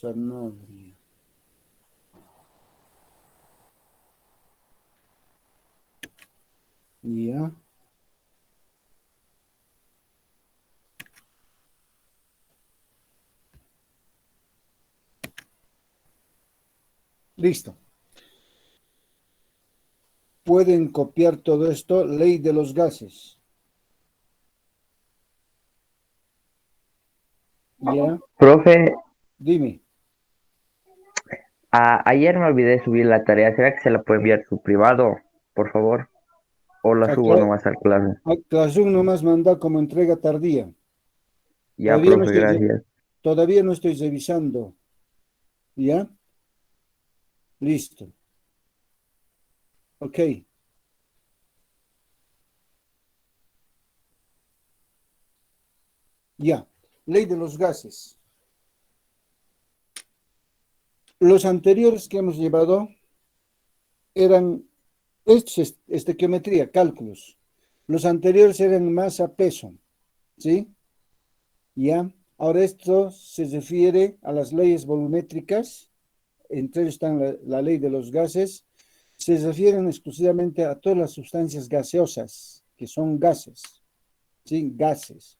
Sanabria. Ya. Listo. Pueden copiar todo esto, ley de los gases. Ya. Profe, Dime. ayer me olvidé de subir la tarea. ¿Será que se la puede enviar su privado, por favor? ¿O la subo Acá, nomás al clase? Classroom nomás manda como entrega tardía. Ya, Todavía no profe, estoy, gracias. todavía no estoy revisando. ¿Ya? Listo. Ok. Ya. Ley de los gases. Los anteriores que hemos llevado eran estequiometría, cálculos. Los anteriores eran masa, peso. ¿Sí? ¿Ya? Ahora esto se refiere a las leyes volumétricas, entre ellos están la ley de los gases, se refieren exclusivamente a todas las sustancias gaseosas, que son gases, ¿sí? Gases.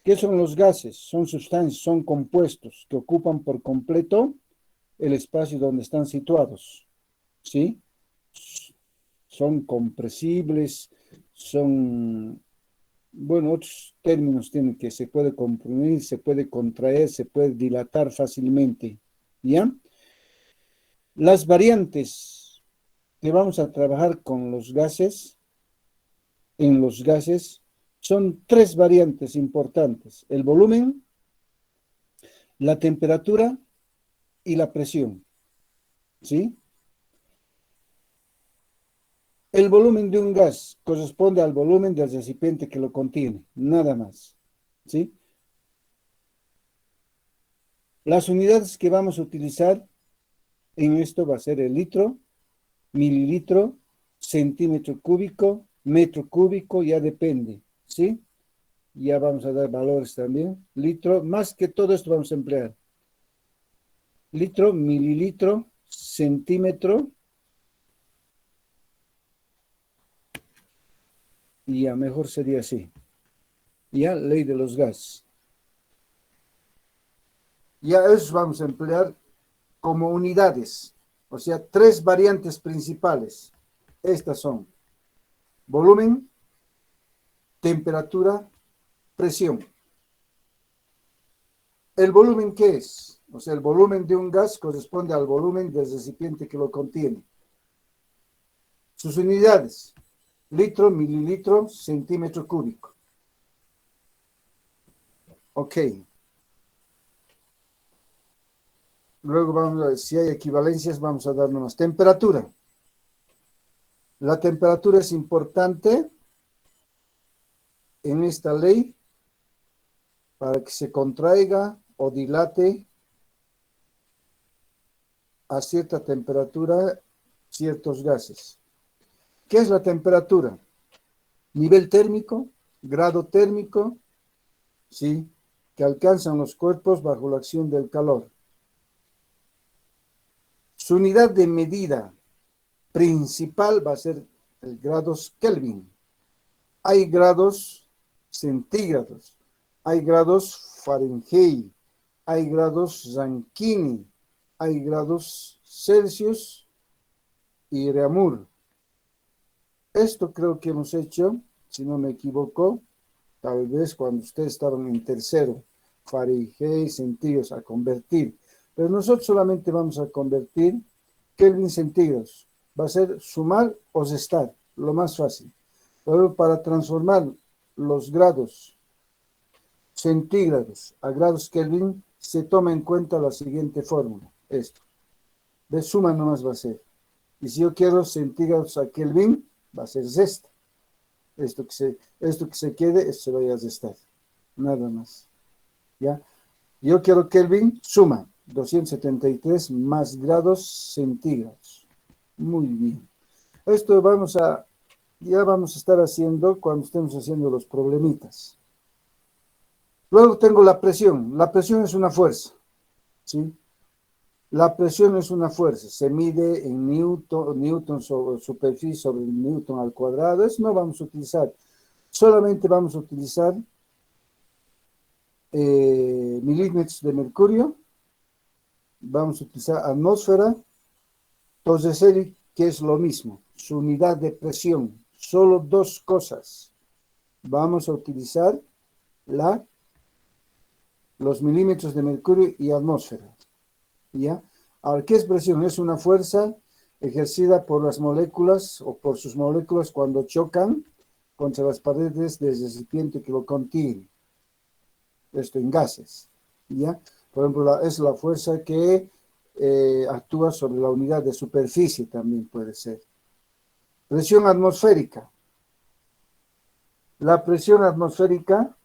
¿Qué son los gases? Son sustancias, son compuestos que ocupan por completo el espacio donde están situados, ¿sí? Son compresibles, son, bueno, otros términos tienen que se puede comprimir, se puede contraer, se puede dilatar fácilmente, ¿ya? Las variantes que vamos a trabajar con los gases, en los gases, son tres variantes importantes: el volumen, la temperatura y la presión, ¿sí? El volumen de un gas corresponde al volumen del recipiente que lo contiene, nada más, ¿sí? Las unidades que vamos a utilizar en esto va a ser el litro, mililitro, centímetro cúbico, metro cúbico, ya depende, ¿sí? Ya vamos a dar valores también. Litro, más que todo esto vamos a emplear. Litro, mililitro, centímetro, y ya mejor sería así. Ya, ley de los gases. Ya eso vamos a emplear como unidades. O sea, tres variantes principales. Estas son volumen, temperatura, presión. ¿El volumen qué es? O sea, el volumen de un gas corresponde al volumen del recipiente que lo contiene. Sus unidades: litro, mililitro, centímetro cúbico. Ok. Luego vamos a ver si hay equivalencias, vamos a dar nomás. Temperatura. La temperatura es importante en esta ley para que se contraiga o dilate a cierta temperatura ciertos gases. ¿Qué es la temperatura? Nivel térmico, grado térmico, ¿sí? Que alcanzan los cuerpos bajo la acción del calor. Su unidad de medida principal va a ser el grados Kelvin. Hay grados centígrados, hay grados Fahrenheit, hay grados Rankine, hay grados Celsius y Reaumur. Esto creo que hemos hecho, si no me equivoco, tal vez cuando ustedes estaban en tercero, Fahrenheit, centígrados, a convertir. Pero nosotros solamente vamos a convertir Kelvin centígrados. Va a ser sumar o restar, lo más fácil. Pero para transformar los grados centígrados a grados Kelvin, se toma en cuenta la siguiente fórmula. Esto. De suma nomás va a ser. Y si yo quiero centígrados a Kelvin, va a ser resta. Esto que se quede, esto se vaya a restar. Nada más. ¿Ya? Yo quiero Kelvin, suma 273 más grados centígrados. Muy bien. Esto ya vamos a estar haciendo cuando estemos haciendo los problemitas. Luego tengo la presión. La presión es una fuerza, ¿sí? La presión es una fuerza, se mide en newton sobre superficie sobre newton al cuadrado. Eso no vamos a utilizar. Solamente vamos a utilizar milímetros de mercurio. Vamos a utilizar atmósfera. Entonces, que es lo mismo, su unidad de presión. Solo dos cosas. Vamos a utilizar los milímetros de mercurio y atmósfera. ¿Ya? Ahora, ¿qué es presión? Es una fuerza ejercida por las moléculas o por sus moléculas cuando chocan contra las paredes del recipiente que lo contiene. Esto en gases. ¿Ya? Por ejemplo, es la fuerza que actúa sobre la unidad de superficie, también puede ser. Presión atmosférica. La presión atmosférica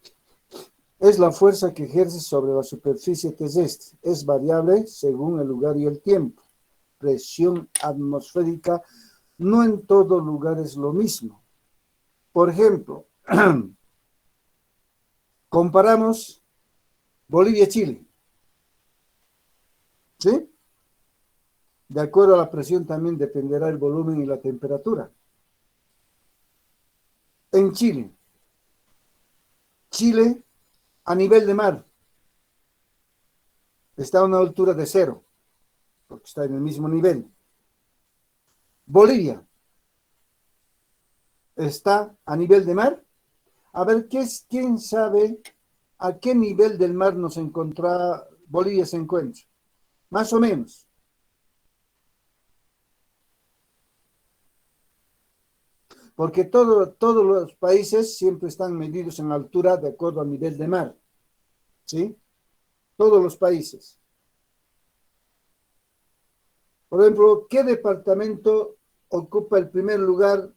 es la fuerza que ejerce sobre la superficie terrestre. Es variable según el lugar y el tiempo. Presión atmosférica no en todo lugar es lo mismo. Por ejemplo, comparamos Bolivia-Chile. ¿Sí? De acuerdo a la presión también dependerá el volumen y la temperatura. En Chile, a nivel de mar está a una altura de 0, porque está en el mismo nivel. Bolivia está a nivel de mar. A ver, ¿quién sabe a qué nivel del mar Bolivia se encuentra? Más o menos. Porque todos los países siempre están medidos en altura de acuerdo al nivel de mar. ¿Sí? Todos los países. Por ejemplo, ¿qué departamento ocupa el primer lugar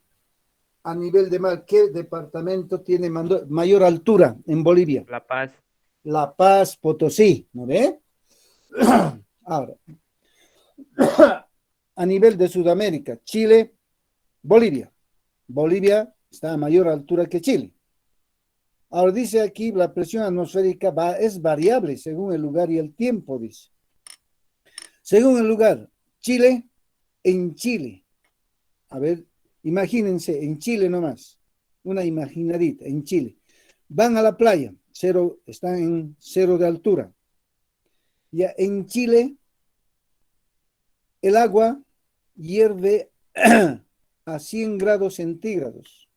a nivel de mar? ¿Qué departamento tiene mayor altura en Bolivia? La Paz. La Paz, Potosí, ¿no ve? Ahora, a nivel de Sudamérica, Chile, Bolivia. Bolivia está a mayor altura que Chile. Ahora dice aquí, la presión atmosférica es variable según el lugar y el tiempo, dice. Según el lugar, en Chile, a ver, imagínense, en Chile nomás, una imaginadita, en Chile. Van a la playa, están en 0 de altura. Ya en Chile, el agua hierve a 100 grados centígrados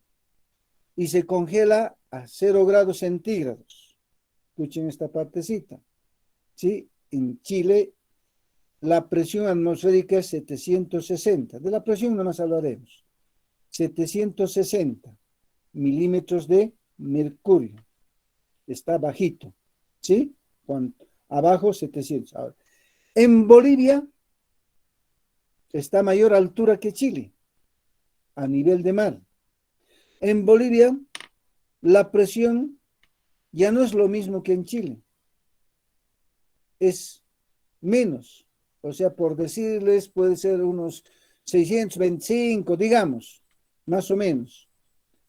y se congela a 0 grados centígrados. Escuchen esta partecita. ¿Sí? En Chile, la presión atmosférica es 760. De la presión no más hablaremos. 760 milímetros de mercurio. Está bajito. ¿Sí? Abajo 700. Ahora, en Bolivia está a mayor altura que Chile, a nivel de mar. En Bolivia, la presión ya no es lo mismo que en Chile. Es menos. O sea, por decirles, puede ser unos 625, digamos, más o menos.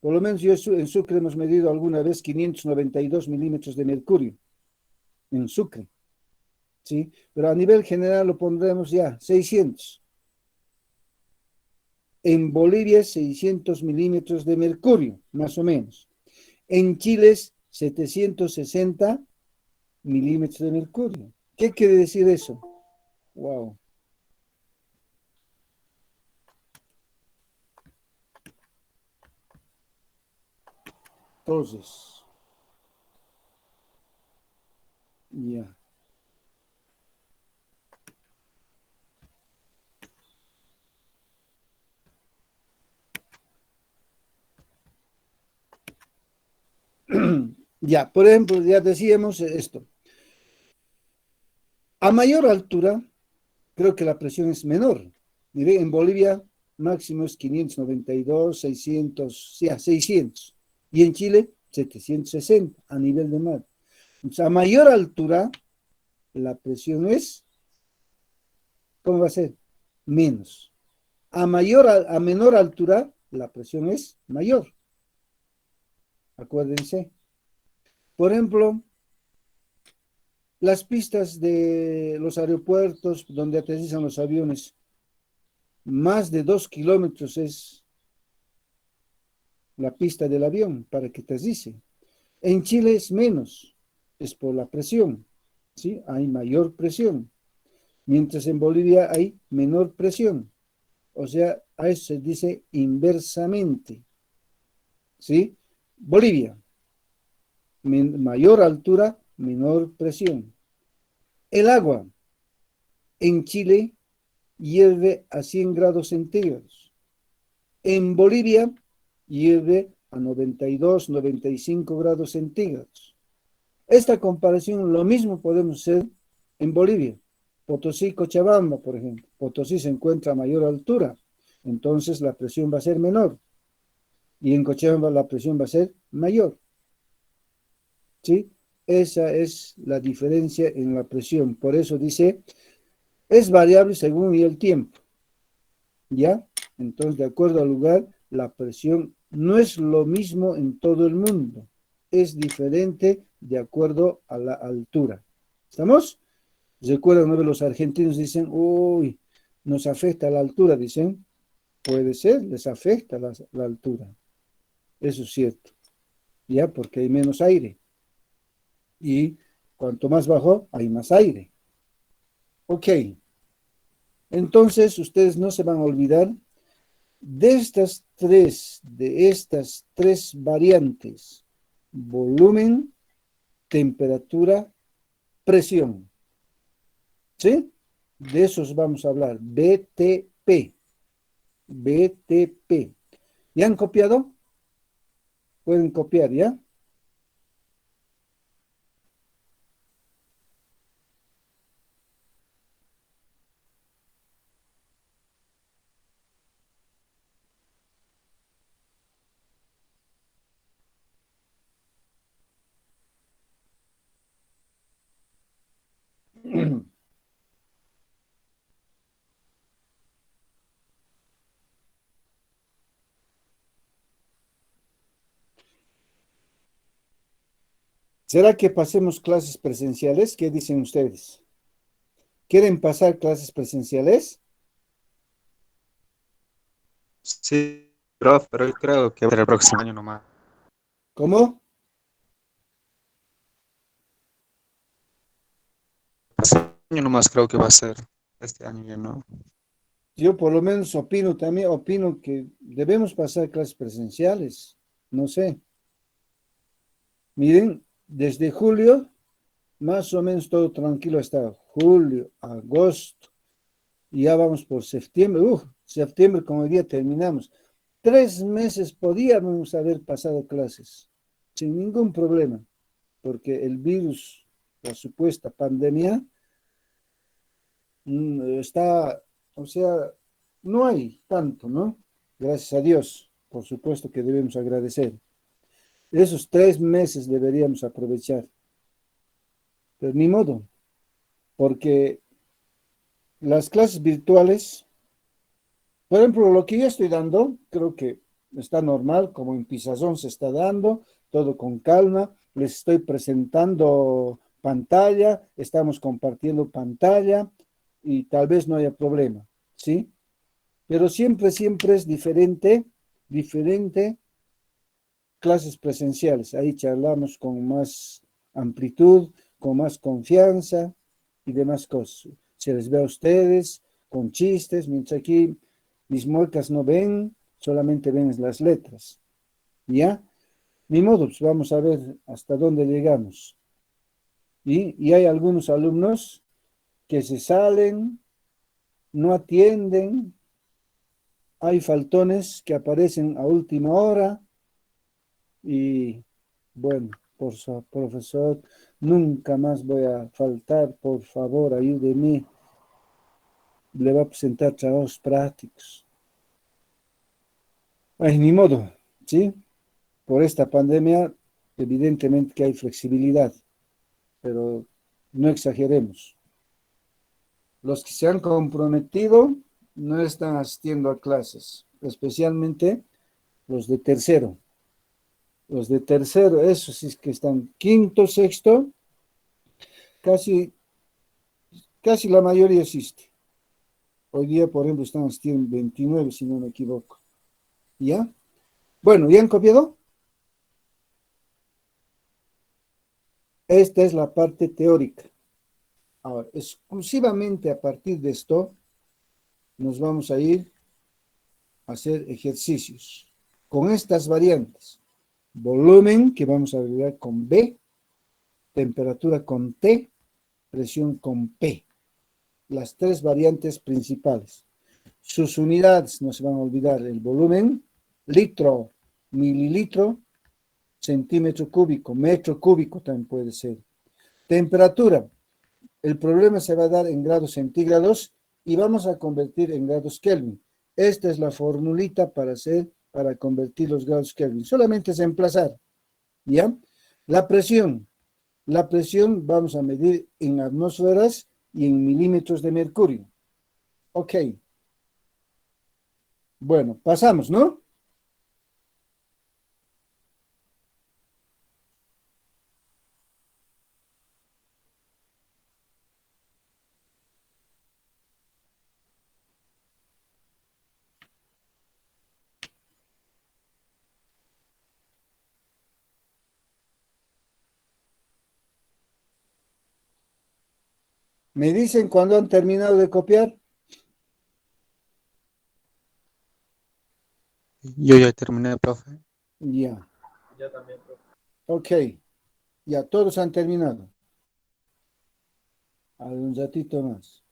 Por lo menos en Sucre hemos medido alguna vez 592 milímetros de mercurio. En Sucre. ¿Sí? Pero a nivel general lo pondremos ya 600. En Bolivia 600 milímetros de mercurio, más o menos. En Chile es 760 milímetros de mercurio. ¿Qué quiere decir eso? Wow. Entonces, ya. Ya, por ejemplo, ya decíamos esto. A mayor altura, creo que la presión es menor. Mire, en Bolivia máximo es 592, 600, ya, 600. Y en Chile, 760 a nivel de mar. Entonces, a mayor altura, la presión es, ¿cómo va a ser? Menos. A menor altura, la presión es mayor. Acuérdense. Por ejemplo, Las pistas de los aeropuertos donde aterrizan los aviones, más de 2 kilómetros es la pista del avión para que aterrice. En Chile es menos, es por la presión, ¿sí? Hay mayor presión, mientras en Bolivia hay menor presión. O sea, a eso se dice inversamente, ¿sí? Bolivia, mayor altura, menor presión. El agua en Chile hierve a 100 grados centígrados. En Bolivia hierve a 92, 95 grados centígrados. Esta comparación, lo mismo podemos hacer en Bolivia. Potosí, Cochabamba, por ejemplo. Potosí se encuentra a mayor altura, entonces la presión va a ser menor. Y en Cochabamba la presión va a ser mayor. ¿Sí? Esa es la diferencia en la presión. Por eso dice, es variable según el tiempo. ¿Ya? Entonces, de acuerdo al lugar, la presión no es lo mismo en todo el mundo. Es diferente de acuerdo a la altura. ¿Estamos? Recuerdan, ¿no? Los argentinos dicen, uy, nos afecta la altura, dicen. Puede ser, les afecta la altura. Eso es cierto. ¿Ya? Porque hay menos aire. Y cuanto más bajo, hay más aire. Ok. Entonces, ustedes no se van a olvidar de estas tres variantes: volumen, temperatura, presión. ¿Sí? De esos vamos a hablar. BTP. BTP. ¿Ya han copiado? Pueden copiar, ¿ya? ¿Será que pasemos clases presenciales? ¿Qué dicen ustedes? ¿Quieren pasar clases presenciales? Sí, profe, pero yo creo que va a ser el próximo año nomás. ¿Cómo? Este año nomás creo que va a ser. Este año ya no. Yo por lo menos opino también, opino que debemos pasar clases presenciales. No sé. Miren, desde julio, más o menos todo tranquilo hasta julio, agosto, y ya vamos por septiembre. Septiembre como hoy día terminamos. 3 meses podíamos haber pasado clases sin ningún problema, porque el virus, la supuesta pandemia, está, o sea, no hay tanto, ¿no? Gracias a Dios, por supuesto que debemos agradecer. Esos 3 meses deberíamos aprovechar, pero ni modo, porque las clases virtuales, por ejemplo, lo que yo estoy dando, creo que está normal, como en Pizazón se está dando, todo con calma. Les estoy presentando pantalla, estamos compartiendo pantalla y tal vez no haya problema, ¿sí? Pero siempre, siempre es diferente clases presenciales. Ahí charlamos con más amplitud, con más confianza y demás cosas. Se les ve a ustedes con chistes, mientras aquí mis muecas no ven, solamente ven las letras. ¿Ya? Ni modo, pues vamos a ver hasta dónde llegamos. Y hay algunos alumnos que se salen, no atienden, hay faltones que aparecen a última hora y bueno, profesor, nunca más voy a faltar, por favor, ayúdeme. Le va a presentar trabajos prácticos. Ay, ni modo, ¿sí? Por esta pandemia, evidentemente que hay flexibilidad, pero no exageremos. Los que se han comprometido no están asistiendo a clases, especialmente los de tercero. Los de tercero, esos sí que están quinto, sexto, casi la mayoría existe. Hoy día, por ejemplo, estamos en 29, si no me equivoco. ¿Ya? Bueno, ¿ya han copiado? Esta es la parte teórica. Ahora, exclusivamente a partir de esto, nos vamos a ir a hacer ejercicios con estas variantes. Volumen, que vamos a agregar con B, temperatura con T, presión con P. Las tres variantes principales. Sus unidades, no se van a olvidar, el volumen, litro, mililitro, centímetro cúbico, metro cúbico también puede ser. Temperatura, el problema se va a dar en grados centígrados y vamos a convertir en grados Kelvin. Esta es la formulita para convertir los grados Kelvin. Solamente es emplazar, ¿ya? La presión vamos a medir en atmósferas y en milímetros de mercurio. Ok. Bueno, pasamos, ¿no? ¿Me dicen cuando han terminado de copiar? Yo ya terminé, profe. Ya. Ok. Ya, todos han terminado. Un ratito más.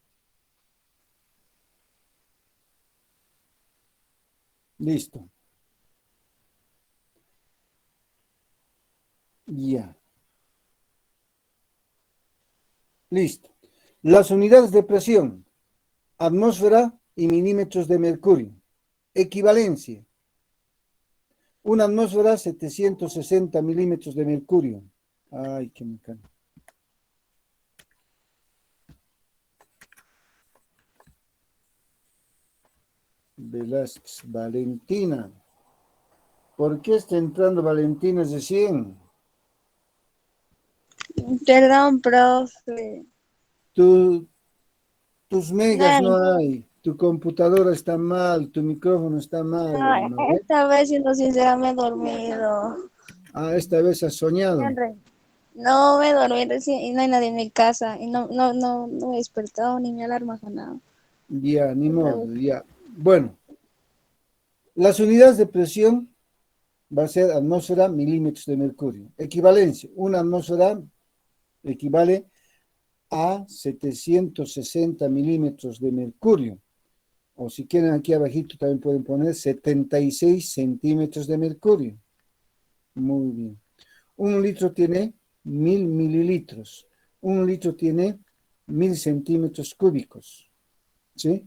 Listo. Ya. Listo. Las unidades de presión, atmósfera y milímetros de mercurio. Equivalencia. Una atmósfera, 760 milímetros de mercurio. Ay, qué me cago. Velázquez, Valentina. ¿Por qué está entrando Valentina de 100? Perdón, profe. Tus megas no hay. Tu computadora está mal, tu micrófono está mal. Ay, ¿No ves? esta vez, siendo sincera, me he dormido. Ah, esta vez has soñado. No, me dormí recién y no hay nadie en mi casa. Y no me he despertado ni mi alarma sonado. Ya, ni modo, ya. Bueno, las unidades de presión va a ser atmósfera, milímetros de mercurio. Equivalencia. Una atmósfera equivale a 760 milímetros de mercurio. O si quieren aquí abajito también pueden poner 76 centímetros de mercurio. Muy bien. Un litro tiene 1000 mililitros. Un litro tiene 1000 centímetros cúbicos. ¿Sí?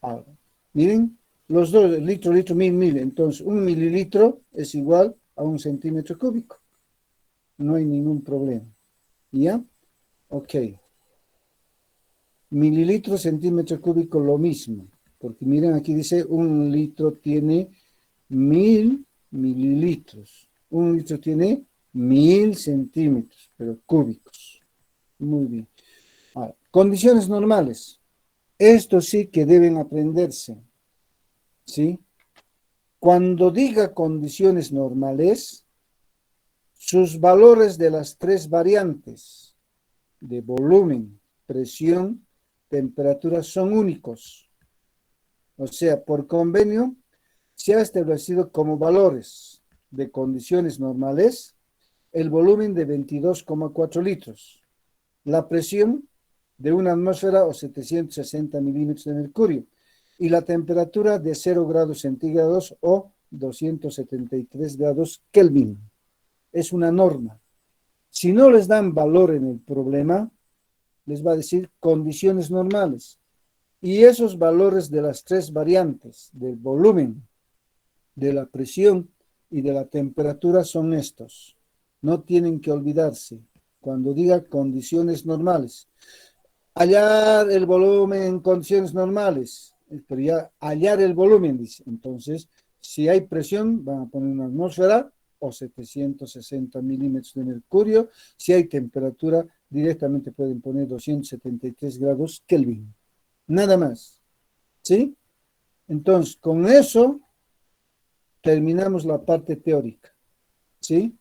Ahora, miren, los dos, litro, 1000. Entonces, un mililitro es igual a un centímetro cúbico. No hay ningún problema. ¿Ya? Ok. Mililitro, centímetro cúbico, lo mismo. Porque miren, aquí dice un litro tiene 1000 mililitros. Un litro tiene 1000 centímetros, pero cúbicos. Muy bien. Ahora, condiciones normales. Esto sí que deben aprenderse. ¿Sí? Cuando diga condiciones normales, sus valores de las tres variantes de volumen, presión, temperatura son únicos. O sea, por convenio se ha establecido como valores de condiciones normales el volumen de 22,4 litros, la presión de una atmósfera o 760 milímetros de mercurio y la temperatura de 0 grados centígrados o 273 grados Kelvin. Es una norma. Si no les dan valor en el problema, les va a decir condiciones normales. Y esos valores de las tres variantes, del volumen, de la presión y de la temperatura son estos. No tienen que olvidarse cuando diga condiciones normales. Hallar el volumen en condiciones normales, pero ya hallar el volumen, dice. Entonces, si hay presión, van a poner una atmósfera, o 760 milímetros de mercurio. Si hay temperatura, directamente pueden poner 273 grados Kelvin. Nada más. ¿Sí? Entonces, con eso terminamos la parte teórica. ¿Sí?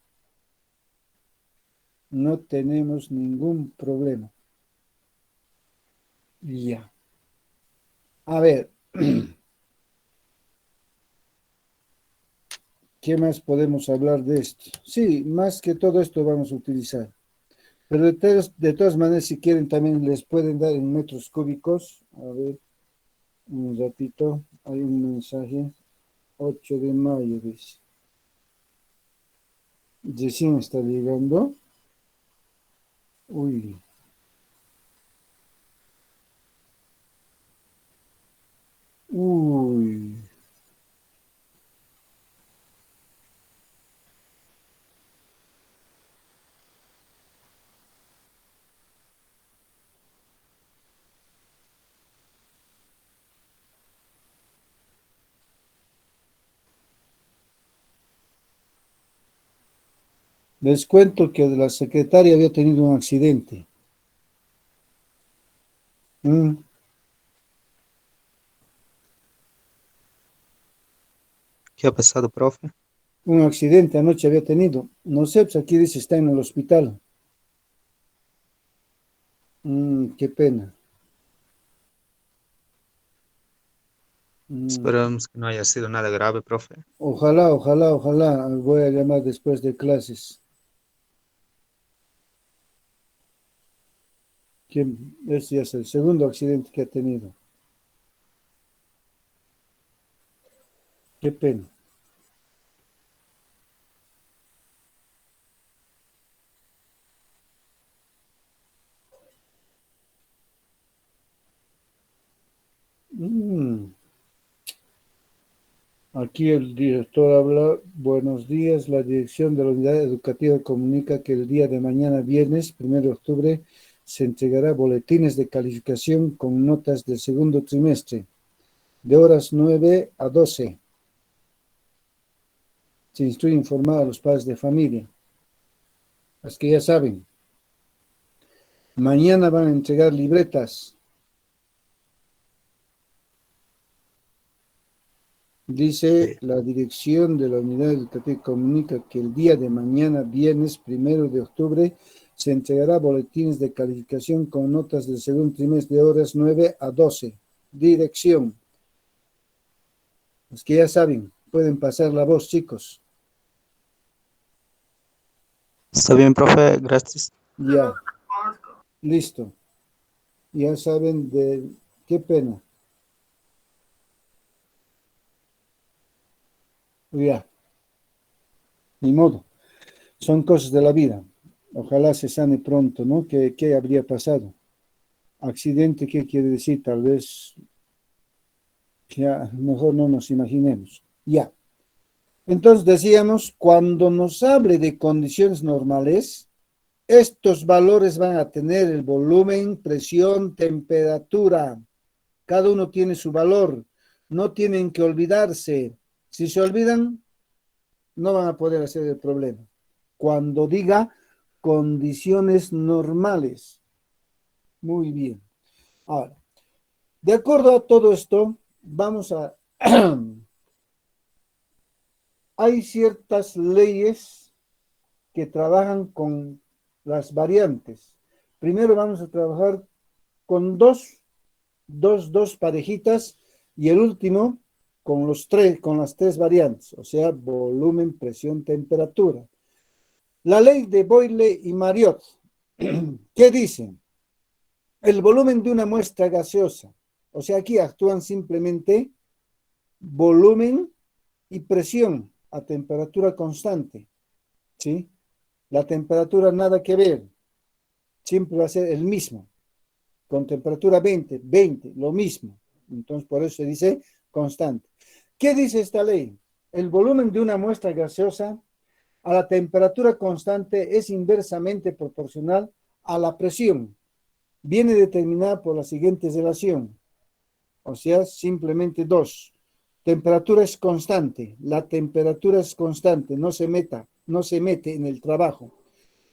No tenemos ningún problema. Ya. A ver. ¿Qué más podemos hablar de esto? Sí, más que todo esto vamos a utilizar. Pero de todas maneras, si quieren, también les pueden dar en metros cúbicos. A ver, un ratito. Hay un mensaje. 8 de mayo, dice. Recién está llegando. Uy. Uy. Les cuento que la secretaria había tenido un accidente. Mm, ¿Qué ha pasado, profe? un accidente anoche había tenido. No sé, pues aquí dice está en el hospital. Qué pena. Mm, Esperamos que no haya sido nada grave, profe. Ojalá, ojalá, ojalá. Voy a llamar después de clases. Ese ya es el segundo accidente que ha tenido. Qué pena. Mm, Aquí el director habla. Buenos días. La dirección de la unidad educativa comunica que el día de mañana, viernes, 1 de octubre, se entregará boletines de calificación con notas del segundo trimestre, de horas 9 a 12. Se instruye informar a los padres de familia. Las que ya saben. Mañana van a entregar libretas. Dice la dirección de la unidad educativa comunica que el día de mañana, viernes 1 de octubre, se entregará boletines de calificación con notas del segundo trimestre de horas 9 a 12. Dirección. Los que ya saben, pueden pasar la voz, chicos. Está bien, profe, gracias. Ya, listo. Ya saben de qué pena. Ya, ni modo. Son cosas de la vida. Ojalá se sane pronto, ¿no? ¿Qué habría pasado? Accidente, ¿qué quiere decir? Tal vez ya mejor no nos imaginemos. Ya. Entonces decíamos, cuando nos hable de condiciones normales, estos valores van a tener el volumen, presión, temperatura. Cada uno tiene su valor. No tienen que olvidarse. Si se olvidan, no van a poder hacer el problema. Cuando diga condiciones normales. Muy bien. Ahora, de acuerdo a todo esto, vamos a... Hay ciertas leyes que trabajan con las variantes. Primero vamos a trabajar con dos parejitas y el último con las tres variantes, o sea, volumen, presión, temperatura. La ley de Boyle y Marriott, ¿qué dicen? El volumen de una muestra gaseosa, o sea, aquí actúan simplemente volumen y presión a temperatura constante, ¿sí? La temperatura nada que ver, siempre va a ser el mismo. Con temperatura 20, lo mismo. Entonces, por eso se dice constante. ¿Qué dice esta ley? El volumen de una muestra gaseosa a la temperatura constante es inversamente proporcional a la presión. Viene determinada por la siguiente relación, o sea, simplemente dos. temperatura es constante, la temperatura es constante, no se mete en el trabajo.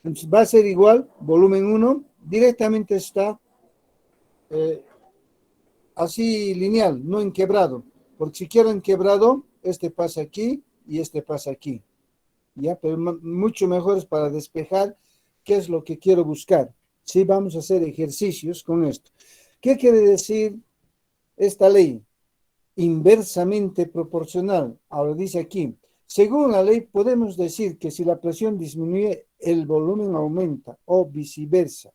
Entonces va a ser igual, volumen 1, directamente está así lineal, no en quebrado, porque si quiero en quebrado, este pasa aquí y este pasa aquí, ¿ya? Pero mucho mejor es para despejar qué es lo que quiero buscar. Sí, vamos a hacer ejercicios con esto. ¿Qué quiere decir esta ley? Inversamente proporcional. Ahora dice aquí, según la ley podemos decir que si la presión disminuye, el volumen aumenta o viceversa.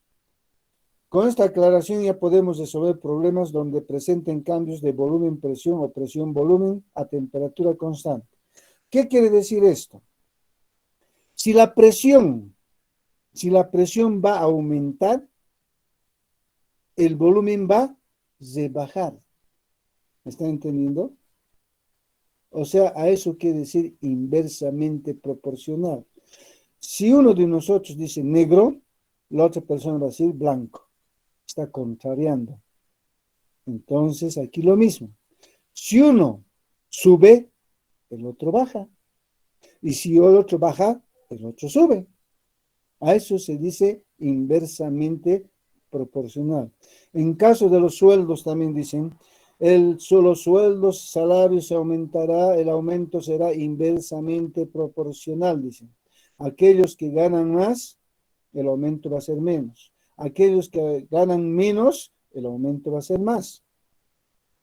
Con esta aclaración ya podemos resolver problemas donde presenten cambios de volumen-presión o presión-volumen a temperatura constante. ¿Qué quiere decir esto? Si la presión va a aumentar, el volumen va a rebajar. ¿Me están entendiendo? O sea, a eso quiere decir inversamente proporcional. Si uno de nosotros dice negro, la otra persona va a decir blanco. Está contrariando. Entonces, aquí lo mismo. Si uno sube, el otro baja. Y si el otro baja, el otro sube. A eso se dice inversamente proporcional. En caso de los sueldos también dicen, los sueldos, salarios se aumentará, el aumento será inversamente proporcional, dicen. Aquellos que ganan más, el aumento va a ser menos. Aquellos que ganan menos, el aumento va a ser más.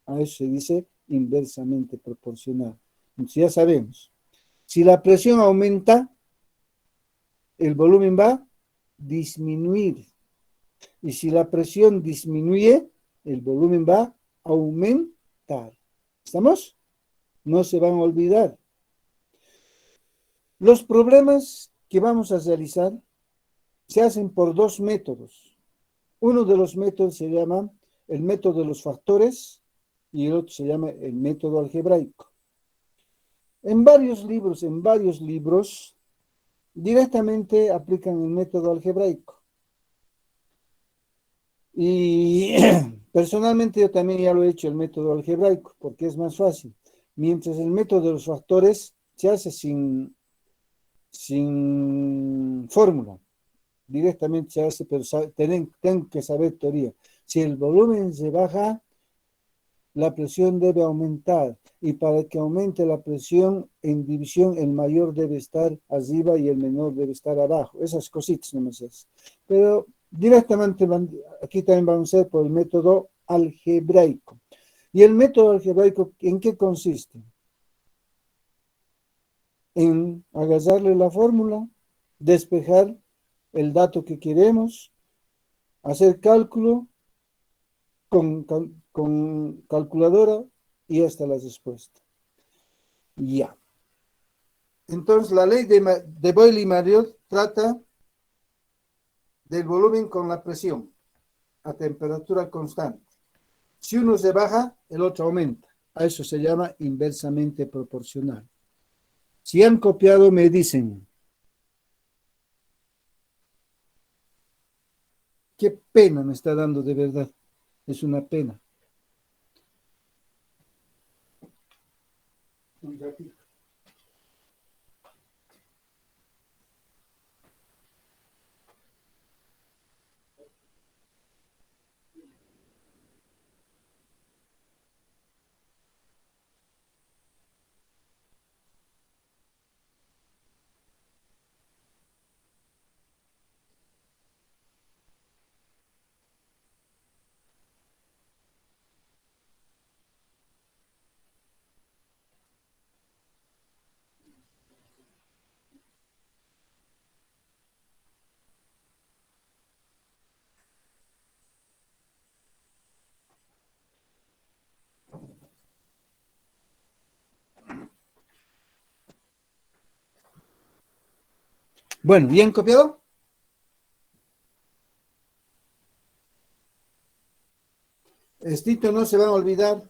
A eso se dice inversamente proporcional. Entonces ya sabemos, si la presión aumenta, el volumen va a disminuir. Y si la presión disminuye, el volumen va a aumentar. ¿Estamos? No se van a olvidar. Los problemas que vamos a realizar se hacen por dos métodos. Uno de los métodos se llama el método de los factores y el otro se llama el método algebraico. En varios libros, directamente aplican el método algebraico. Y personalmente yo también ya lo he hecho el método algebraico porque es más fácil. Mientras el método de los factores se hace sin fórmula. Directamente se hace, pero tengo que saber teoría. Si el volumen se baja, la presión debe aumentar. Y para que aumente la presión en división, el mayor debe estar arriba y el menor debe estar abajo. Esas cositas no me sé. Pero directamente aquí también vamos a hacer por el método algebraico. ¿Y el método algebraico en qué consiste? En agarrarle la fórmula, despejar el dato que queremos, hacer cálculo con calculadora y hasta la respuesta. Ya. Entonces, la ley de Boyle y Mariotte trata del volumen con la presión a temperatura constante. Si uno se baja, el otro aumenta. A eso se llama inversamente proporcional. Si han copiado, me dicen. Qué pena me está dando de verdad. Es una pena. Un ratito. Bueno, ¿bien copiado? Estito no se van a olvidar.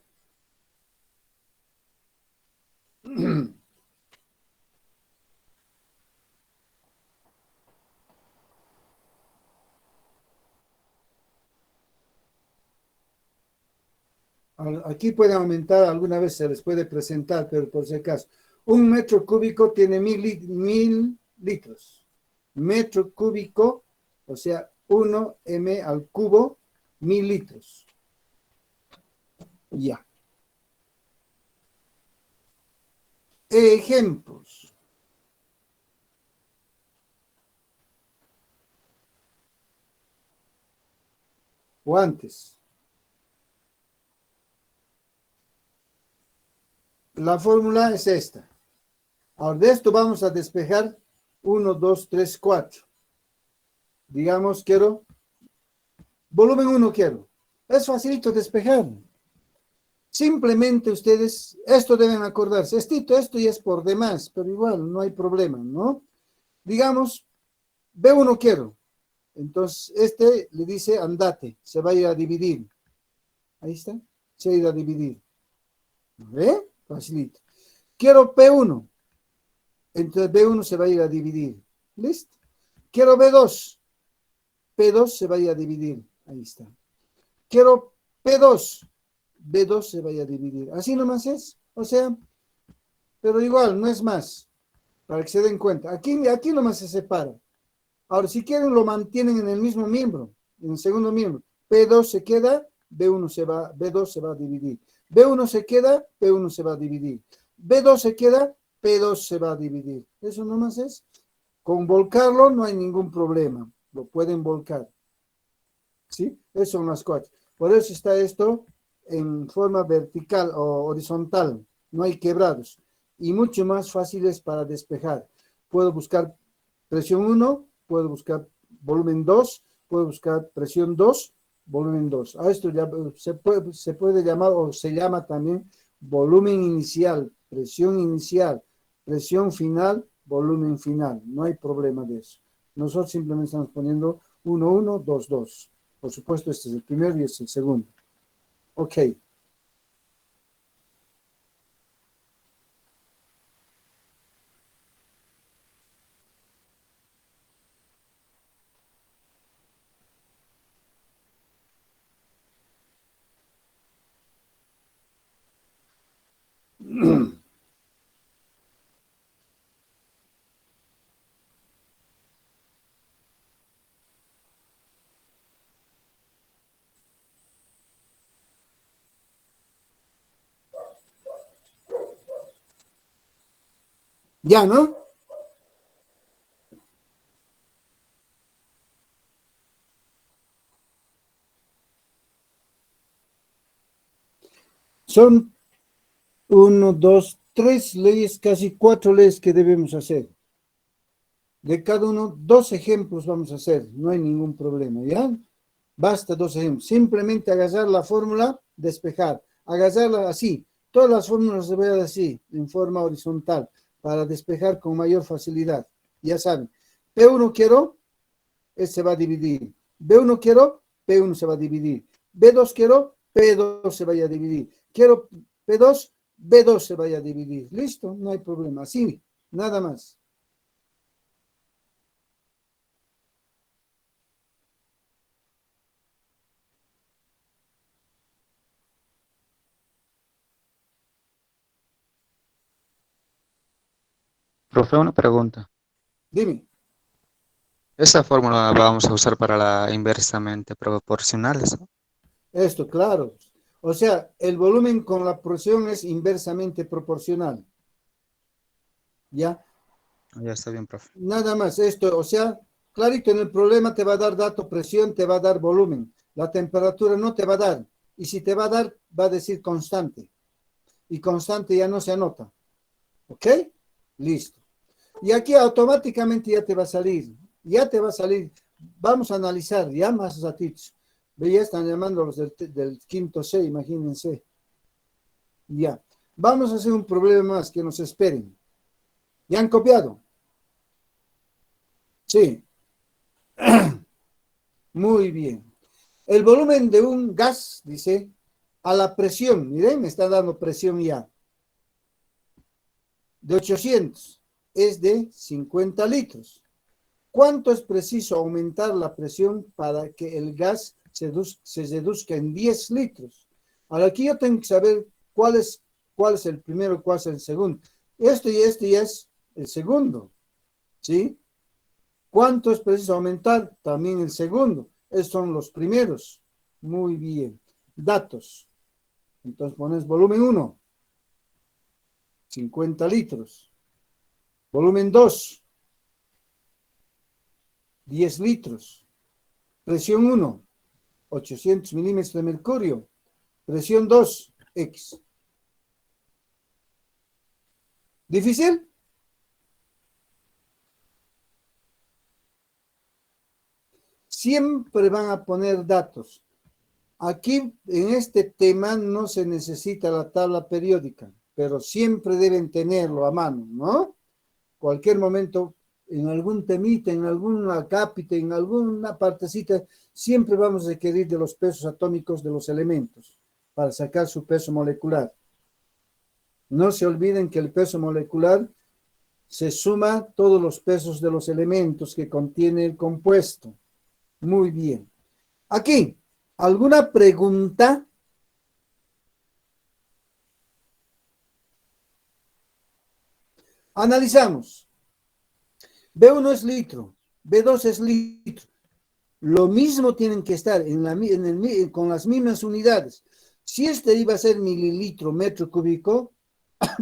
Aquí puede aumentar, alguna vez se les puede presentar, pero por si acaso. 1 metro cúbico tiene 1000 litros. Metro cúbico, o sea, 1 m al cubo, 1000 litros. Ya. Ejemplos. O antes. La fórmula es esta. Ahora de esto vamos a despejar 1, 2, 3, 4. Digamos, quiero, volumen 1 quiero. Es facilito despejar. Simplemente ustedes, esto deben acordarse. Esto ya es por demás, pero igual no hay problema, ¿no? Digamos, B1 quiero. Entonces, este le dice andate, se va a ir a dividir. Ahí está, se va a ir a dividir. ¿Ve? Facilito. Quiero P1. Entonces B1 se va a ir a dividir. ¿Listo? Quiero B2. P2 se va a ir a dividir. Ahí está. Quiero P2. B2 se va a ir a dividir. Así nomás es. O sea, pero igual, no es más. Para que se den cuenta. Aquí nomás se separa. Ahora, si quieren, lo mantienen en el mismo miembro, en el segundo miembro. P2 se queda, B2 se va a dividir. B1 se queda, P1 se va a dividir. B2 se queda, P2 se va a dividir. Eso nomás es. Con volcarlo no hay ningún problema. Lo pueden volcar. ¿Sí? Eso son las cosas. Por eso está esto en forma vertical o horizontal. No hay quebrados. Y mucho más fáciles para despejar. Puedo buscar presión 1, puedo buscar volumen 2, puedo buscar presión 2, volumen 2. A esto ya se puede llamar o se llama también volumen inicial, presión final, volumen final. No hay problema de eso. Nosotros simplemente estamos poniendo 1, 1, 2, 2. Por supuesto, este es el primero y este es el segundo. Ok. Ya, ¿no? Son 1, 2, 3 leyes, casi 4 leyes que debemos hacer. De cada uno, 2 ejemplos vamos a hacer. No hay ningún problema, ¿ya? Basta 2 ejemplos. Simplemente agarrar la fórmula, despejar. Agarrarla así. Todas las fórmulas se vean así, en forma horizontal, para despejar con mayor facilidad. Ya saben. P1 quiero, se va a dividir. B1 quiero, P1 se va a dividir. B2 quiero, P2 se vaya a dividir. Quiero P2, B2 se vaya a dividir. Listo, no hay problema. Así, nada más. Profe, una pregunta. Dime. Esa fórmula la vamos a usar para la inversamente proporcionales, ¿no? Esto, claro. O sea, el volumen con la presión es inversamente proporcional. ¿Ya? Ya está bien, profe. Nada más esto, o sea, clarito en el problema te va a dar dato presión, te va a dar volumen. La temperatura no te va a dar. Y si te va a dar, va a decir constante. Y constante ya no se anota. ¿Ok? Listo. Y aquí automáticamente ya te va a salir. Ya te va a salir. Vamos a analizar ya más ratitos. Ya están llamando los del quinto C, imagínense. Ya. Vamos a hacer un problema más que nos esperen. ¿Ya han copiado? Sí. Muy bien. El volumen de un gas, dice, a la presión, miren, me está dando presión ya, de 800, es de 50 litros. ¿Cuánto es preciso aumentar la presión para que el gas se reduzca en 10 litros? Ahora aquí yo tengo que saber cuál es el primero, cuál es el segundo. Este ya es el segundo, ¿sí? ¿Cuánto es preciso aumentar? También el segundo. Esos son los primeros. Muy bien. Datos. Entonces pones volumen 1, 50 litros. Volumen 2, 10 litros. Presión 1, 800 milímetros de mercurio. Presión 2, X. ¿Difícil? Siempre van a poner datos. Aquí en este tema no se necesita la tabla periódica, pero siempre deben tenerlo a mano, ¿no? Cualquier momento, en algún temita, en alguna cápita, en alguna partecita, siempre vamos a requerir de los pesos atómicos de los elementos para sacar su peso molecular. No se olviden que el peso molecular se suma todos los pesos de los elementos que contiene el compuesto. Muy bien. Aquí, ¿alguna pregunta? Analizamos. B1 es litro, B2 es litro. Lo mismo tienen que estar con las mismas unidades. Si este iba a ser mililitro metro cúbico,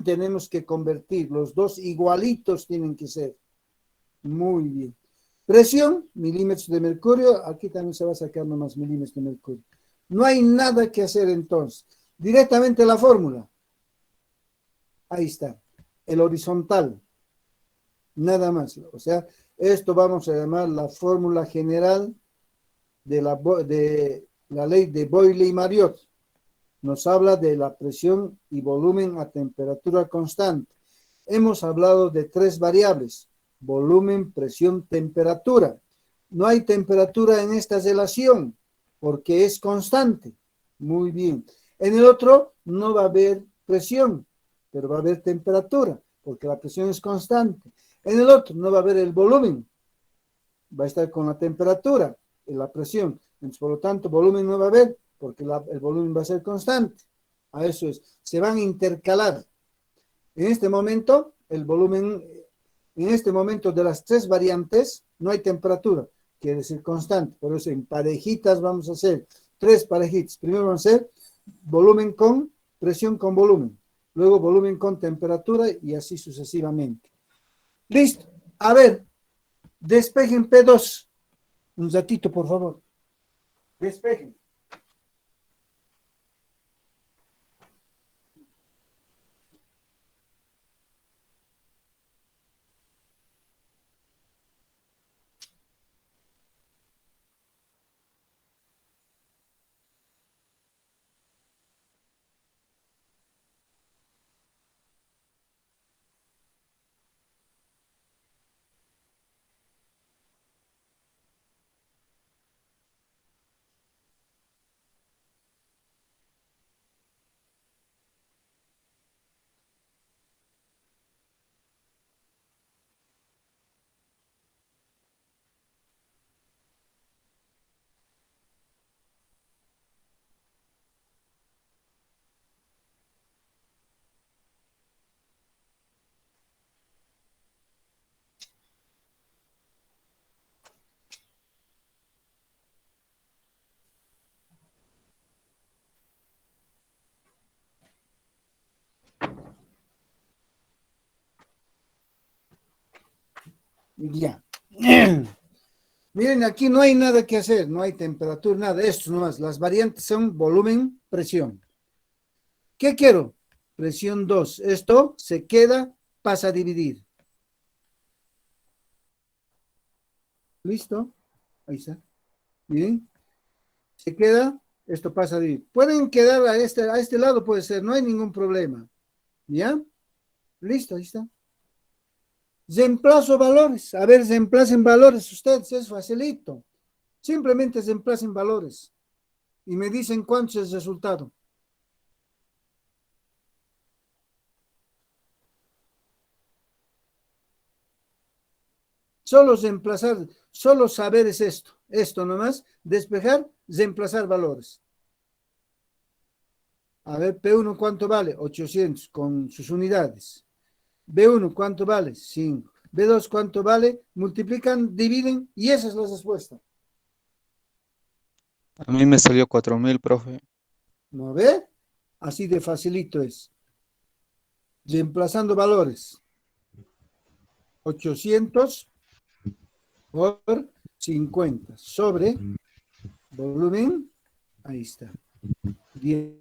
tenemos que convertir. Los dos igualitos tienen que ser. Muy bien. Presión, milímetros de mercurio. Aquí también se va a sacar nomás milímetros de mercurio. No hay nada que hacer entonces. Directamente la fórmula. Ahí está. El horizontal. Nada más. O sea, esto vamos a llamar la fórmula general de la ley de Boyle y Mariotte. Nos habla de la presión y volumen a temperatura constante. Hemos hablado de 3 variables: volumen, presión, temperatura. No hay temperatura en esta relación porque es constante. Muy bien. En el otro no va a haber presión, pero va a haber temperatura porque la presión es constante. En el otro no va a haber el volumen, va a estar con la temperatura y la presión. Entonces, por lo tanto, volumen no va a haber porque el volumen va a ser constante. A eso es. Se van a intercalar. En este momento, el volumen, en este momento de las 3 variantes, no hay temperatura, quiere decir constante. Por eso en parejitas vamos a hacer 3 parejitas. Primero vamos a hacer volumen con presión con volumen. Luego volumen con temperatura y así sucesivamente. Listo. A ver, despejen P2. Un ratito, por favor. Despejen. Ya. Miren, aquí no hay nada que hacer, no hay temperatura, nada. Esto nomás. Las variantes son volumen, presión. ¿Qué quiero? Presión 2. Esto se queda, pasa a dividir. ¿Listo? Ahí está. Bien. Se queda, esto pasa a dividir. Pueden quedar a este lado, puede ser, no hay ningún problema. ¿Ya? Listo, ahí está. Reemplazo valores. A ver, reemplacen valores ustedes, es facilito. Simplemente reemplacen valores. Y me dicen cuánto es el resultado. Solo reemplazar, solo saber es esto. Esto nomás, despejar, reemplazar valores. A ver, P1 ¿cuánto vale? 800 con sus unidades. B1 ¿cuánto vale? 5. B2 ¿cuánto vale? Multiplican, dividen y esa es la respuesta. A mí me salió 4000, profe. ¿No ve? Así de facilito es. Reemplazando valores. 800 por 50 sobre volumen. Ahí está. 10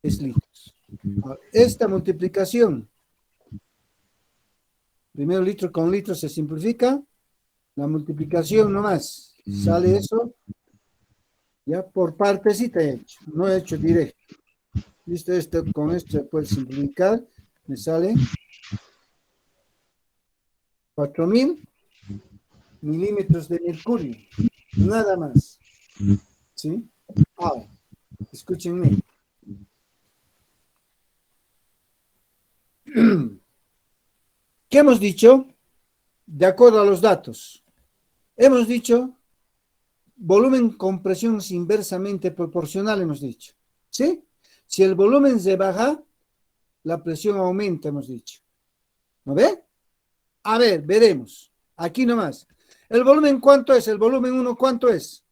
litros. Ahora, esta multiplicación, primero litro con litro se simplifica. La multiplicación nomás. Sale eso. Ya por partecita he hecho. No he hecho directo. Listo, con esto se puede simplificar. Me sale 4000 milímetros de mercurio. Nada más. ¿Sí? Ahora, escúchenme. ¿Qué hemos dicho? De acuerdo a los datos. Hemos dicho volumen con presión es inversamente proporcional, hemos dicho. ¿Sí? Si el volumen se baja, la presión aumenta, hemos dicho. ¿No ve? A ver, veremos. Aquí nomás. ¿El volumen cuánto es? ¿El volumen 1 cuánto es?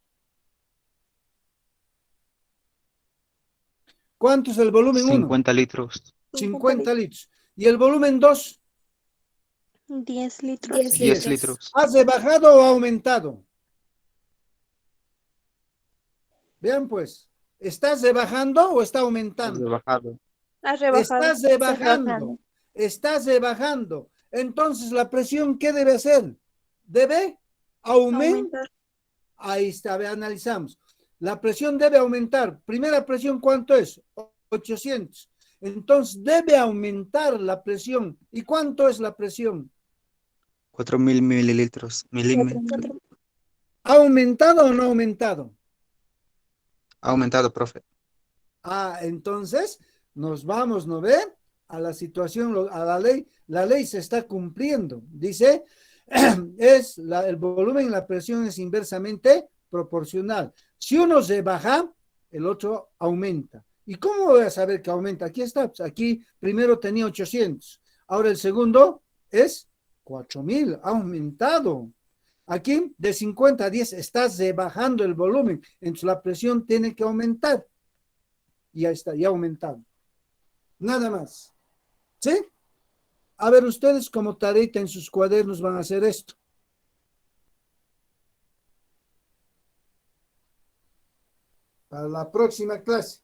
¿Cuánto es el volumen 1? 50 litros. 50 litros. ¿Y el volumen 2? 10 litros. 10 litros. ¿Has bajado o aumentado? Vean pues, ¿estás bajando o está aumentando? Bajado. Has rebajado. Estás bajando. Estás bajando. Entonces, ¿la presión qué debe hacer? Debe aumentar. Ahí está, analizamos. La presión debe aumentar. Primera presión, ¿cuánto es? 800. Entonces, debe aumentar la presión. ¿Y cuánto es la presión? 4000 mililitros. Milímetros. ¿Ha aumentado o no ha aumentado? Ha aumentado, profe. Entonces nos vamos, ¿no ve? A la situación, a la ley. La ley se está cumpliendo. Dice, el volumen, la presión es inversamente proporcional. Si uno se baja, el otro aumenta. ¿Y cómo voy a saber que aumenta? Aquí está. Pues aquí primero tenía 800. Ahora el segundo es 4000. Ha aumentado. Aquí de 50 a 10 estás bajando el volumen. Entonces la presión tiene que aumentar. Ya está, ya aumentado. Nada más. ¿Sí? A ver, ustedes como tareita en sus cuadernos van a hacer esto. Para la próxima clase.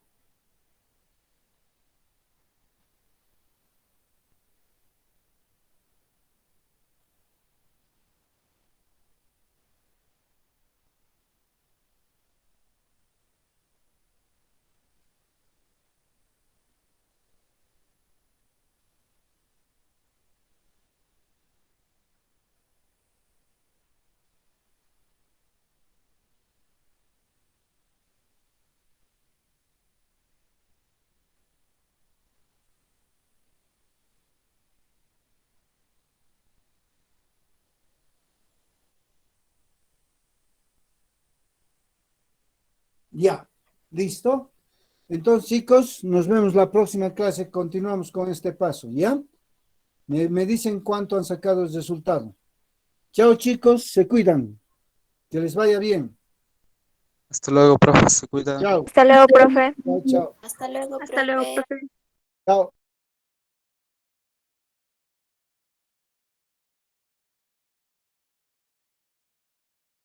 Ya, listo. Entonces, chicos, nos vemos la próxima clase. Continuamos con este paso, ¿ya? Me dicen cuánto han sacado el resultado. Chao, chicos, se cuidan. Que les vaya bien. Hasta luego, profe. Se cuida. Chao. Hasta luego, profe. Chao, chao. Hasta luego, Hasta luego, profe. profe. Chao.